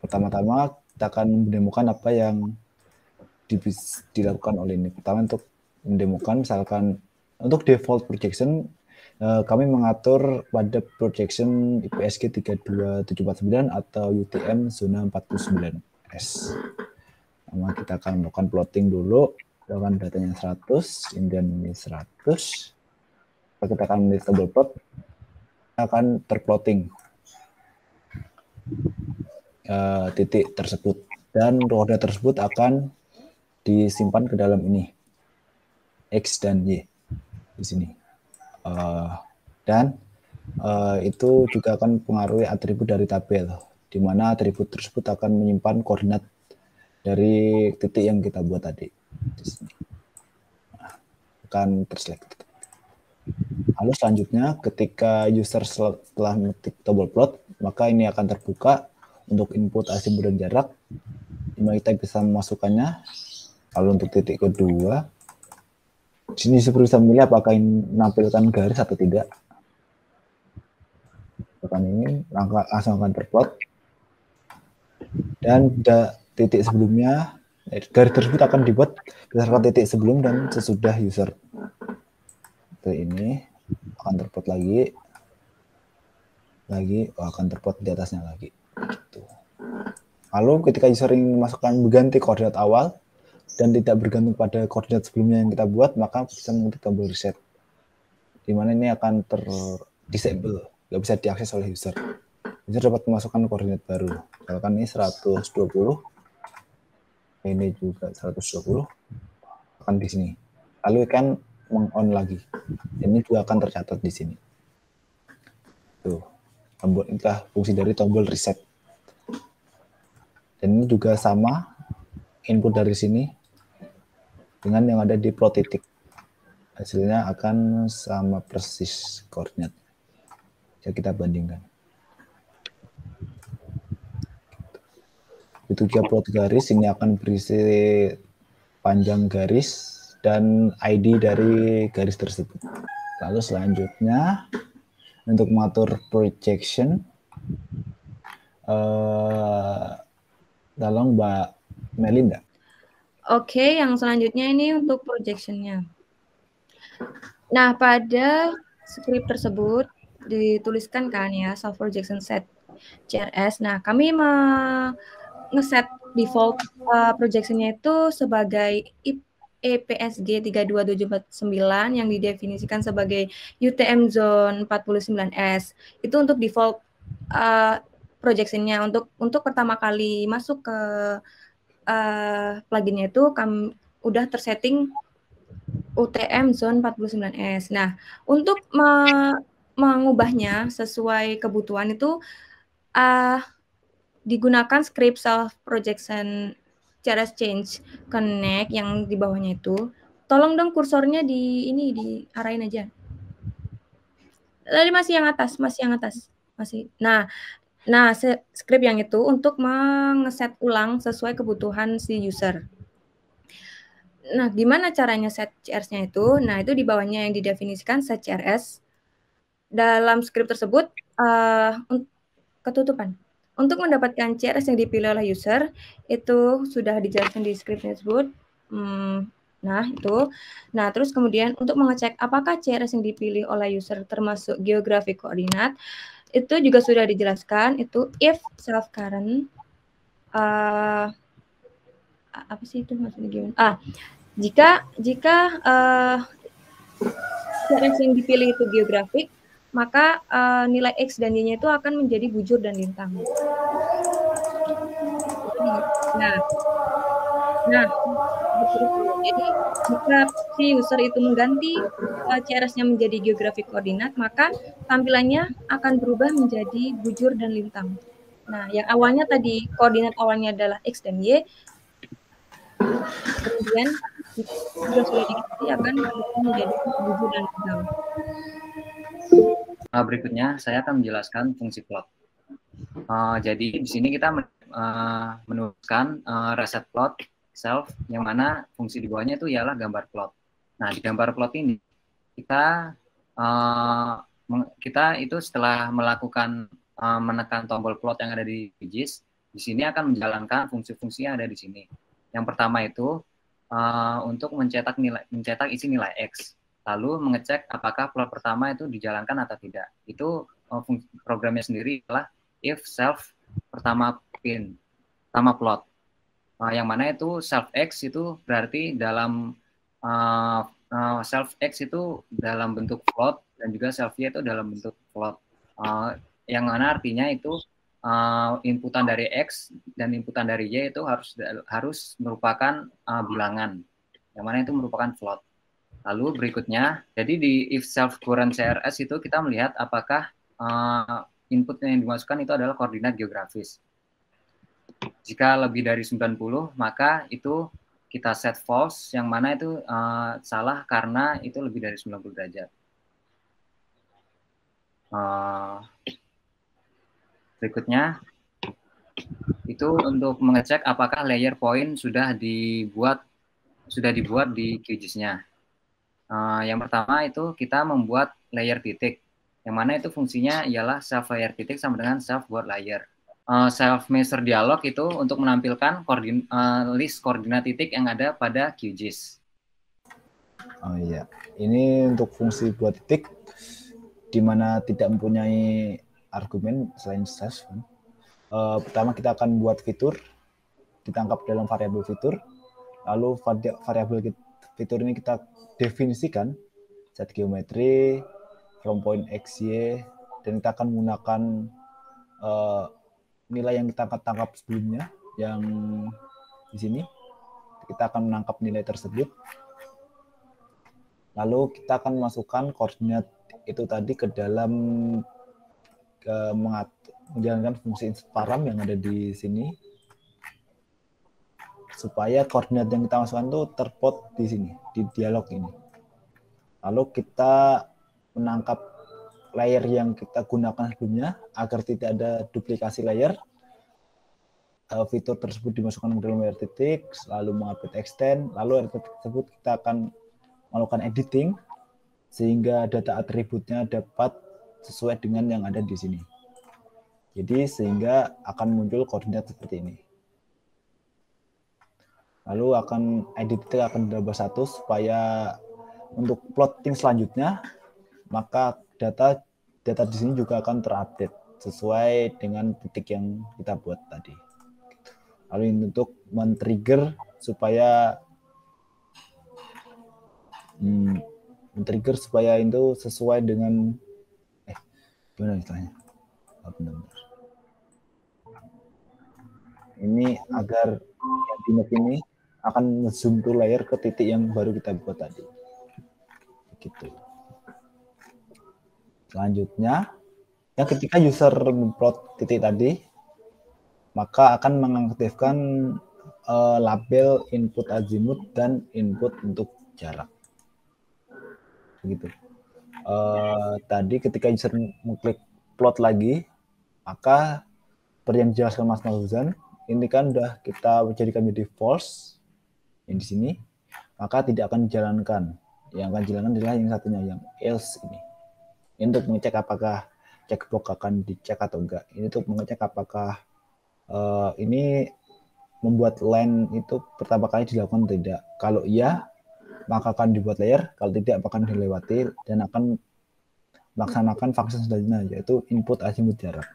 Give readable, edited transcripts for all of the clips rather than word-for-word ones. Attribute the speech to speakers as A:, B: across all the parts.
A: Pertama-tama kita akan mendemokan apa yang dilakukan oleh ini. Pertama untuk mendemokan, misalkan untuk default projection, kami mengatur pada projection IPSG 32749 atau UTM zona 49S. Pertama kita akan melakukan plotting dulu, dengan datanya 100, kemudian ini 100. Kita akan melihat double plot, akan terplotting titik tersebut, dan koordinat tersebut akan disimpan ke dalam ini, X dan Y di sini. Dan itu juga akan mempengaruhi atribut dari tabel, di mana atribut tersebut akan menyimpan koordinat dari titik yang kita buat tadi. Di sini. Akan terselect. Lalu selanjutnya, ketika user setelah mengetik double plot, maka ini akan terbuka untuk input azimut dan jarak, di mana kita bisa memasukkannya. Lalu untuk titik kedua, di sini user bisa memilih apakah ini menampilkan garis atau tidak. Tekan ini, langsung akan terplot. Dan titik sebelumnya, garis tersebut akan dibuat berdasarkan titik sebelum dan sesudah user. Ini akan terplot lagi, akan terplot di atasnya lagi. Gitu. Lalu ketika user ingin memasukkan mengganti koordinat awal dan tidak bergantung pada koordinat sebelumnya yang kita buat, maka bisa mengetik tombol reset, di mana ini akan disable, nggak bisa diakses oleh user. User dapat memasukkan koordinat baru. Misalkan ini 120, ini juga 120, akan di sini. Lalu kan meng-on lagi. Ini juga akan tercatat di sini. Tuh, itulah fungsi dari tombol reset. Dan ini juga sama, input dari sini dengan yang ada di plot titik. Hasilnya akan sama persis koordinat. Jadi kita bandingkan. Itu juga plot garis, ini akan berisi panjang garis dan ID dari garis tersebut. Lalu selanjutnya, untuk mengatur projection, tolong Mbak Melinda.
B: Oke, yang selanjutnya ini untuk projection-nya. Nah, pada script tersebut dituliskan kan ya, self projection set CRS. Nah, kami ngeset default projection-nya itu sebagai EPSG 32749 yang didefinisikan sebagai UTM zone 49S. Itu untuk default projection-nya. Untuk pertama kali masuk ke pluginnya itu kami udah tersetting UTM zone 49S. Nah, untuk mengubahnya sesuai kebutuhan itu digunakan script self projection CRS change connect yang di bawahnya itu. Tolong dong kursornya diarahin aja. Tadi masih yang atas. Masih. Nah, script yang itu untuk mengeset ulang sesuai kebutuhan si user. Nah, gimana caranya set CRS-nya itu? Nah, itu di bawahnya yang didefinisikan set CRS. Dalam script tersebut, ketutupan. Untuk mendapatkan CRS yang dipilih oleh user, itu sudah dijelaskan di script tersebut. Nah, itu. Nah, terus kemudian untuk mengecek apakah CRS yang dipilih oleh user termasuk geographic koordinat, itu juga sudah dijelaskan, itu if self current, apa sih itu maksudnya gimana? Jika CRS yang dipilih itu geografik, maka nilai X dan Y-nya itu akan menjadi bujur dan lintang. Nah, jadi jika si user itu mengganti CRS-nya menjadi geografik koordinat, maka tampilannya akan berubah menjadi bujur dan lintang. Nah, yang awalnya tadi koordinat awalnya adalah X dan Y, kemudian jika sudah diganti akan berubah menjadi bujur dan lintang.
C: Berikutnya saya akan menjelaskan fungsi plot. Jadi di sini kita menuliskan reset plot self, yang mana fungsi di bawahnya itu ialah gambar plot. Nah, di gambar plot ini kita itu setelah melakukan menekan tombol plot yang ada di QGIS, Di sini akan menjalankan fungsi-fungsi yang ada di sini. Yang pertama itu untuk mencetak isi nilai X. Lalu mengecek apakah plot pertama itu dijalankan atau tidak. Itu programnya sendiri adalah if self pertama plot. Yang mana itu self X itu berarti dalam self X itu dalam bentuk float dan juga self Y itu dalam bentuk float. Yang mana artinya itu inputan dari X dan inputan dari Y itu harus merupakan bilangan, yang mana itu merupakan float. Lalu berikutnya, jadi di if self current CRS itu kita melihat apakah input yang dimasukkan itu adalah koordinat geografis. Jika lebih dari 90, maka itu kita set false, yang mana itu salah karena itu lebih dari 90 derajat. Berikutnya, itu untuk mengecek apakah layer point sudah dibuat di QGIS-nya. Yang pertama itu kita membuat layer titik, yang mana itu fungsinya ialah self layer titik sama dengan self buat layer. Self measure dialog itu untuk menampilkan list koordinat titik yang ada pada QGIS.
A: Oh iya, ini untuk fungsi buat titik di mana tidak mempunyai argumen selain self. Pertama kita akan buat fitur, ditangkap dalam variabel fitur, lalu variabel fitur ini kita definisikan set geometri, from point X, Y, dan kita akan menggunakan nilai yang kita tangkap sebelumnya, yang di sini kita akan menangkap nilai tersebut. Lalu kita akan masukkan koordinat itu tadi ke dalam menjalankan fungsi insert param yang ada di sini, supaya koordinat yang kita masukkan itu terplot di sini, di dialog ini. Lalu kita menangkap layer yang kita gunakan sebelumnya agar tidak ada duplikasi layer. Fitur tersebut dimasukkan ke dalam layer titik, lalu mengupdate extend, lalu layer tersebut kita akan melakukan editing sehingga data atributnya dapat sesuai dengan yang ada di sini. Jadi sehingga akan muncul koordinat seperti ini. Lalu edit titik akan ditambah 1 supaya untuk plotting selanjutnya maka data di sini juga akan terupdate sesuai dengan titik yang kita buat tadi. Lalu ini untuk men-trigger supaya itu sesuai dengan gimana istilahnya? Benar-benar. Ini agar yang di ini akan zoom to layer ke titik yang baru kita buat tadi. Begitu. Selanjutnya, ya ketika user memplot titik tadi, maka akan mengaktifkan label input azimut dan input untuk jarak. Begitu. Tadi ketika user mengklik plot lagi, maka seperti yang dijelaskan Mas Naluzan, ini kan udah kita jadikan menjadi false yang di sini, maka tidak akan dijalankan. Yang akan dijalankan adalah yang satunya, yang else ini. Ini untuk mengecek apakah checkbox akan dicek atau enggak. Ini untuk mengecek apakah ini membuat line itu pertama kali dilakukan atau tidak. Kalau iya, maka akan dibuat layer. Kalau tidak, akan dilewati dan akan melaksanakan function selanjutnya, yaitu input azimut jarak.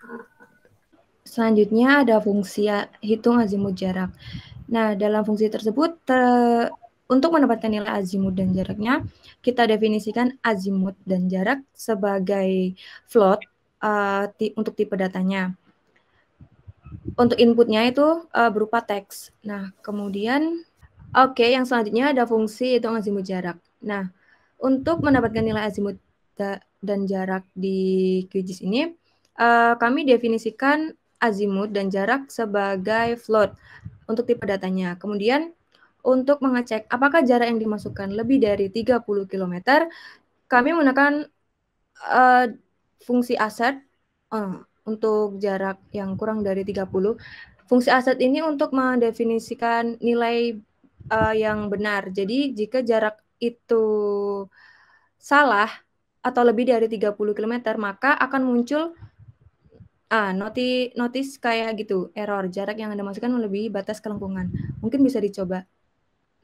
B: Selanjutnya ada fungsi hitung azimut jarak. Nah, dalam fungsi tersebut, untuk mendapatkan nilai azimut dan jaraknya, kita definisikan azimut dan jarak sebagai float untuk tipe datanya. Untuk inputnya itu berupa teks. Nah, kemudian, yang selanjutnya ada fungsi hitung azimut jarak. Nah, untuk mendapatkan nilai azimut dan jarak di QGIS ini, kami definisikan azimut dan jarak sebagai float untuk tipe datanya. Kemudian, untuk mengecek apakah jarak yang dimasukkan lebih dari 30 km, kami menggunakan fungsi aset untuk jarak yang kurang dari 30. Fungsi aset ini untuk mendefinisikan nilai yang benar. Jadi jika jarak itu salah atau lebih dari 30 km, maka akan muncul notice kayak gitu, error jarak yang Anda masukkan melebihi batas kelengkungan. Mungkin bisa dicoba.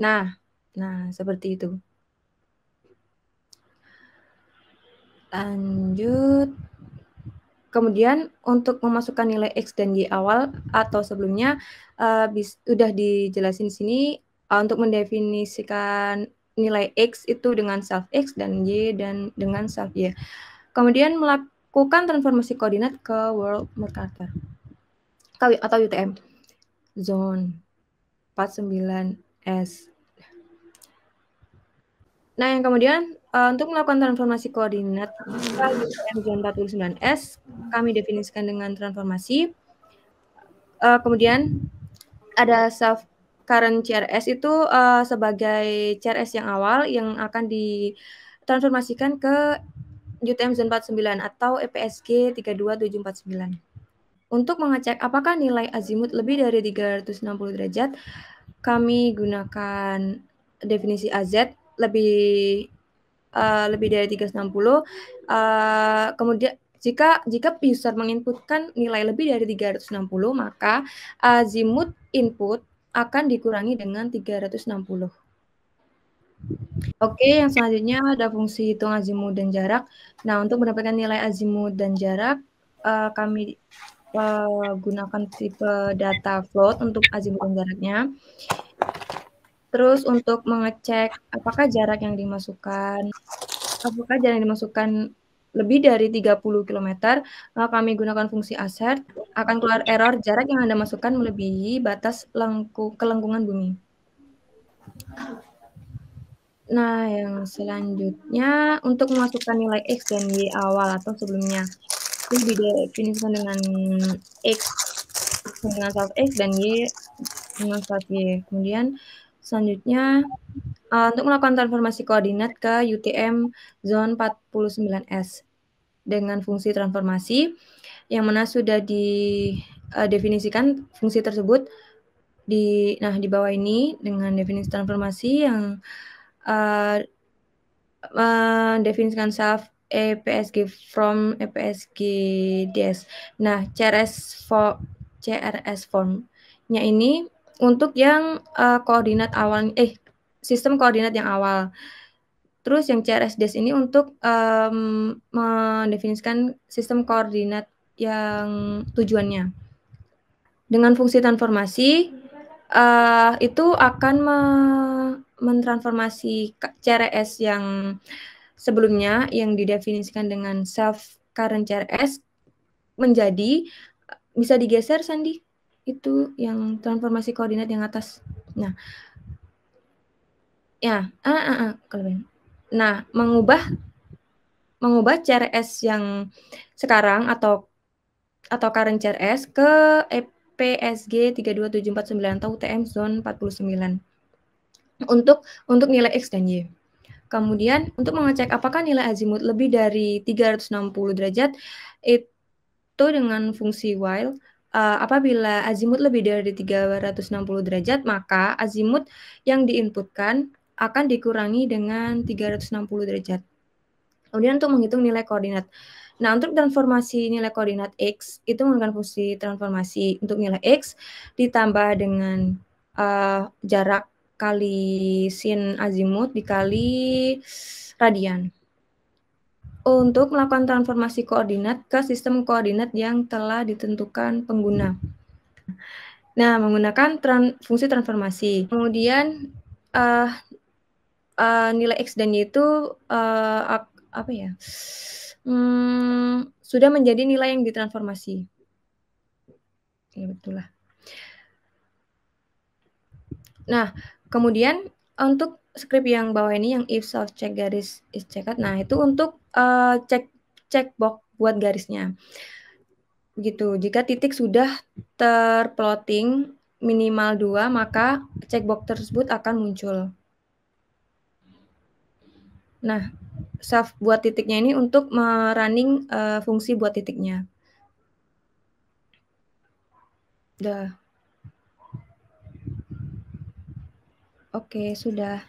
B: Nah, seperti itu. Lanjut. Kemudian untuk memasukkan nilai X dan Y awal atau sebelumnya udah dijelasin di sini untuk mendefinisikan nilai X itu dengan self X dan Y dan dengan self Y. Kemudian melakukan transformasi koordinat ke World Mercator atau UTM zone 49S. Nah, yang kemudian untuk melakukan transformasi koordinat ke UTM zone 49S, kami definisikan dengan transformasi. Kemudian ada self current CRS itu sebagai CRS yang awal yang akan ditransformasikan ke UTM zone 49 atau EPSG 32749. Untuk mengecek apakah nilai azimut lebih dari 360 derajat, kami gunakan definisi AZ lebih dari 360. Kemudian jika user menginputkan nilai lebih dari 360, maka azimut input akan dikurangi dengan 360. Oke, yang selanjutnya ada fungsi hitung azimut dan jarak. Nah, untuk mendapatkan nilai azimut dan jarak, kami gunakan tipe data float untuk azimut dan jaraknya. Terus untuk mengecek apakah jarak yang dimasukkan lebih dari 30 km, maka kami gunakan fungsi assert, akan keluar error jarak yang Anda masukkan melebihi batas kelengkungan bumi. Nah, yang selanjutnya untuk memasukkan nilai X dan Y awal atau sebelumnya. Itu didefinisikan dengan X dengan self X dan Y dengan self Y. Kemudian selanjutnya untuk melakukan transformasi koordinat ke UTM zone 49S dengan fungsi transformasi yang mana sudah didefinisikan fungsi tersebut di bawah ini dengan definisi transformasi yang mendefinisikan self EPSG from EPSG DS. Nah, CRS formnya ini untuk yang koordinat awal sistem koordinat yang awal. Terus yang CRS DS ini untuk mendefinisikan sistem koordinat yang tujuannya. Dengan fungsi transformasi itu akan mentransformasi CRS yang sebelumnya yang didefinisikan dengan self current CRS menjadi bisa digeser Sandi itu yang transformasi koordinat yang atas. Nah, ya, nah mengubah CRS yang sekarang atau current CRS ke EPSG 32749 atau UTM zone 49 untuk nilai X dan Y. Kemudian untuk mengecek apakah nilai azimut lebih dari 360 derajat itu dengan fungsi while. Apabila azimut lebih dari 360 derajat, maka azimut yang diinputkan akan dikurangi dengan 360 derajat. Kemudian untuk menghitung nilai koordinat. Nah, untuk transformasi nilai koordinat X, itu menggunakan fungsi transformasi untuk nilai X ditambah dengan jarak kali sin azimut dikali radian. Untuk melakukan transformasi koordinat ke sistem koordinat yang telah ditentukan pengguna. Nah, menggunakan fungsi transformasi. Kemudian nilai X dan Y itu sudah menjadi nilai yang ditransformasi. Ya, betul lah. Nah, kemudian untuk script yang bawah ini yang if self check garis is checked. Nah, itu untuk cek box buat garisnya. Begitu. Jika titik sudah terplotting minimal 2, maka checkbox tersebut akan muncul. Nah, self buat titiknya ini untuk merunning fungsi buat titiknya. Udah. Oke, sudah.